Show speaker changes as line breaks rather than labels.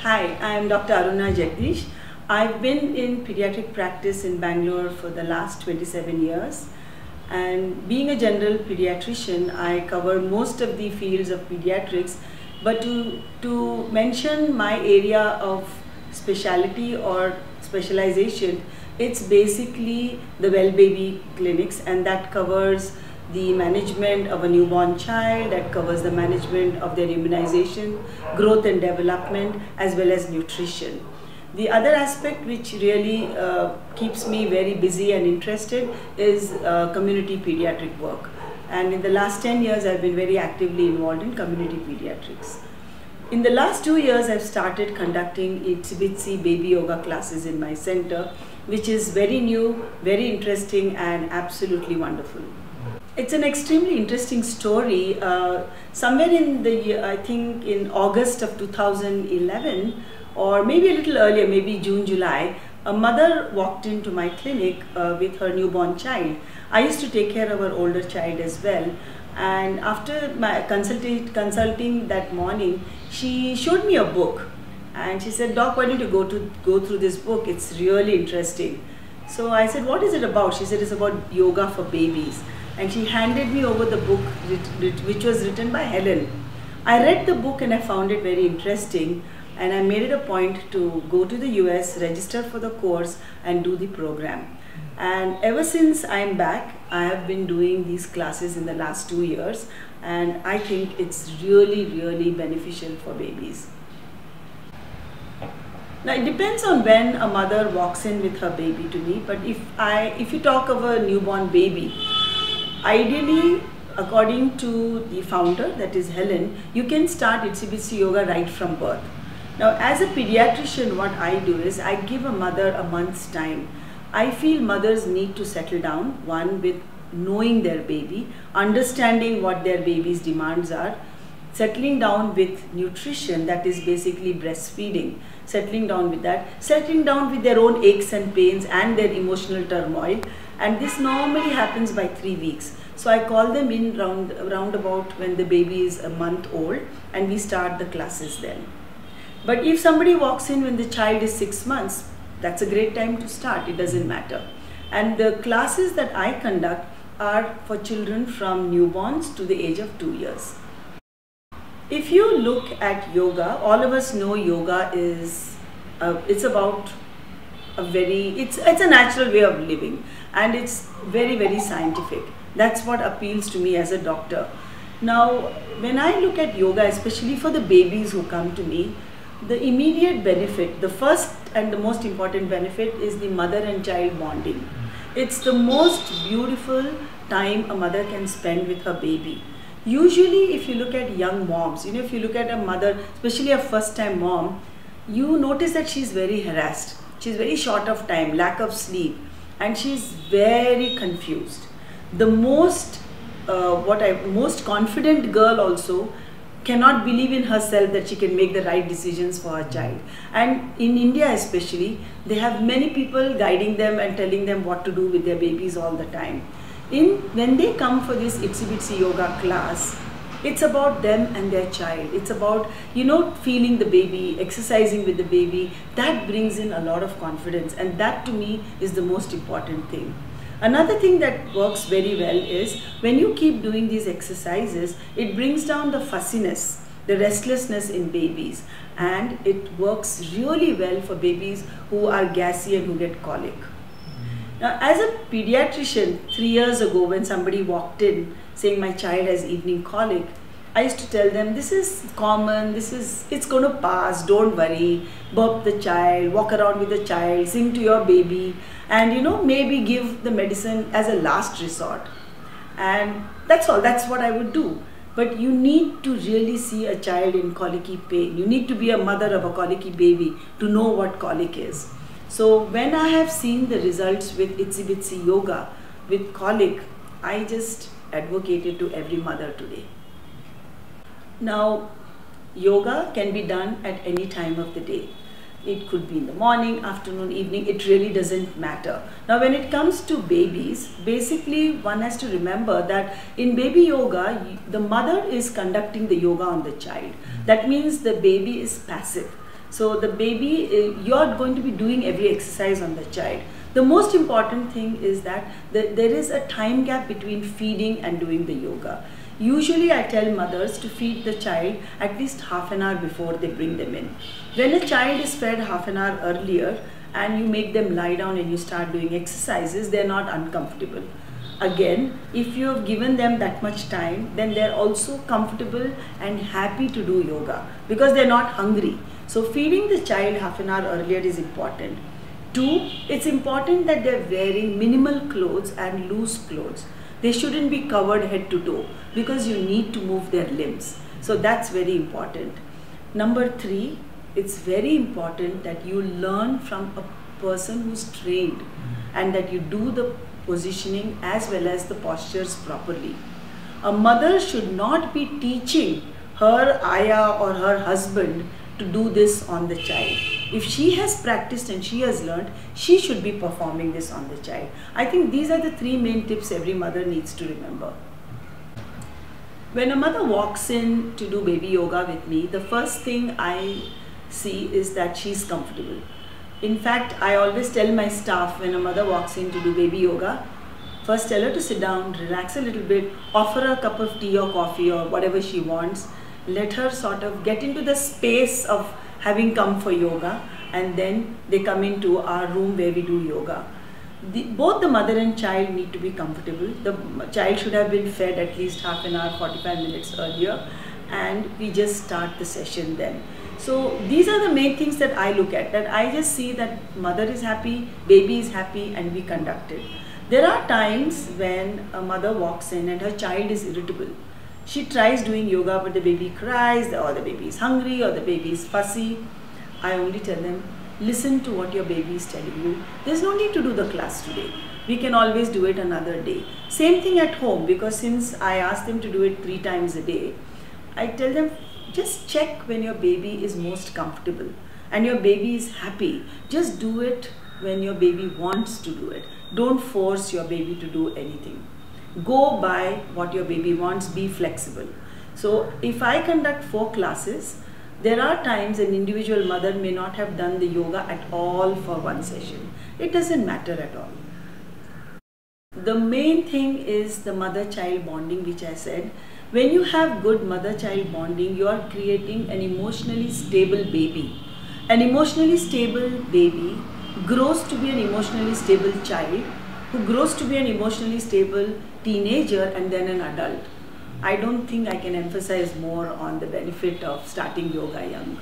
Hi, I am Dr. Aruna Jagdish. I've been in pediatric practice in Bangalore for the last 27 years. And being a general pediatrician, I cover most of the fields of pediatrics. But to mention my area of specialty or specialization, it's basically the Well Baby clinics, and that covers the management of a newborn child, that covers the management of their immunization, growth and development, as well as nutrition. The other aspect which really keeps me very busy and interested is community pediatric work. And in the last 10 years, I've been very actively involved in community pediatrics. In the last 2 years, I've started conducting Itsy Bitsy baby yoga classes in my center, which is very new, very interesting, and absolutely wonderful. It's an extremely interesting story. Somewhere in the year, I think in August of 2011, or maybe a little earlier, maybe June, July, a mother walked into my clinic with her newborn child. I used to take care of her older child as well. And after my consulting that morning, she showed me a book. And she said, "Doc, why don't you go through this book? It's really interesting." So I said, "What is it about?" She said, "It's about yoga for babies." And she handed me over the book which was written by Helen. I read the book and I found it very interesting, and I made it a point to go to the US, register for the course, and do the program. And ever since I'm back, I have been doing these classes in the last 2 years, and I think it's really, really beneficial for babies. Now it depends on when a mother walks in with her baby to me, but if you talk of a newborn baby, ideally, according to the founder, that is Helen, you can start Itsy Bitsy yoga right from birth. Now, as a pediatrician, what I do is I give a mother a month's time. I feel mothers need to settle down, one, with knowing their baby, understanding what their baby's demands are, settling down with nutrition, that is basically breastfeeding, settling down with that, settling down with their own aches and pains and their emotional turmoil. And this normally happens by 3 weeks. So I call them in round about when the baby is a month old, and we start the classes then. But if somebody walks in when the child is 6 months, that's a great time to start, it doesn't matter. And the classes that I conduct are for children from newborns to the age of 2 years. If you look at yoga, all of us know yoga is, it's about it's a natural way of living, and it's very, very scientific. That's what appeals to me as a doctor. Now, when I look at yoga, especially for the babies who come to me, the immediate benefit, the first and the most important benefit, is the mother and child bonding. It's the most beautiful time a mother can spend with her baby. Usually, if you look at young moms, if you look at a mother, especially a first-time mom, you notice that she's very harassed. She's very short of time, lack of sleep, and she's very confused. The most confident girl also cannot believe in herself that she can make the right decisions for her child. And in India especially, they have many people guiding them and telling them what to do with their babies all the time. When they come for this Itsy Bitsy yoga class, it's about them and their child. It's about, feeling the baby, exercising with the baby. That brings in a lot of confidence, and that to me is the most important thing. Another thing that works very well is when you keep doing these exercises, it brings down the fussiness, the restlessness in babies, and it works really well for babies who are gassy and who get colic. Now, as a pediatrician, 3 years ago, when somebody walked in saying my child has evening colic, I used to tell them, this is common, it's going to pass, don't worry, burp the child, walk around with the child, sing to your baby, and maybe give the medicine as a last resort. And that's all, that's what I would do. But you need to really see a child in colicky pain. You need to be a mother of a colicky baby to know what colic is. So when I have seen the results with Itsy Bitsy yoga with colic, I just advocate it to every mother today. Now, yoga can be done at any time of the day. It could be in the morning, afternoon, evening, it really doesn't matter. Now, when it comes to babies, basically one has to remember that in baby yoga, the mother is conducting the yoga on the child. That means the baby is passive. So the baby, you're going to be doing every exercise on the child. The most important thing is that there is a time gap between feeding and doing the yoga. Usually I tell mothers to feed the child at least half an hour before they bring them in. When a child is fed half an hour earlier and you make them lie down and you start doing exercises, they're not uncomfortable. Again, if you have given them that much time, then they're also comfortable and happy to do yoga because they're not hungry. So feeding the child half an hour earlier is important. 2, it's important that they're wearing minimal clothes and loose clothes. They shouldn't be covered head to toe because you need to move their limbs. So that's very important. Number 3, it's very important that you learn from a person who's trained and that you do the positioning as well as the postures properly. A mother should not be teaching her ayah or her husband to do this on the child. If she has practiced and she has learned, she should be performing this on the child. I think these are the 3 main tips every mother needs to remember. When a mother walks in to do baby yoga with me, the first thing I see is that she's comfortable. In fact, I always tell my staff when a mother walks in to do baby yoga, first tell her to sit down, relax a little bit, offer her a cup of tea or coffee or whatever she wants. Let her sort of get into the space of having come for yoga, and then they come into our room where we do yoga. Both the mother and child need to be comfortable. The child should have been fed at least half an hour, 45 minutes earlier, and we just start the session then. So these are the main things that I look at, that I just see that mother is happy, baby is happy, and we conduct it. There are times when a mother walks in and her child is irritable. She tries doing yoga but the baby cries, or the baby is hungry, or the baby is fussy. I only tell them, listen to what your baby is telling you. There's no need to do the class today. We can always do it another day. Same thing at home, because since I ask them to do it 3 times a day, I tell them, just check when your baby is most comfortable and your baby is happy. Just do it when your baby wants to do it. Don't force your baby to do anything. Go by what your baby wants, be flexible. So if I conduct 4 classes, there are times an individual mother may not have done the yoga at all for one session. It doesn't matter at all. The main thing is the mother-child bonding, which I said. When you have good mother-child bonding, you are creating an emotionally stable baby. An emotionally stable baby grows to be an emotionally stable child, who grows to be an emotionally stable teenager and then an adult. I don't think I can emphasize more on the benefit of starting yoga young.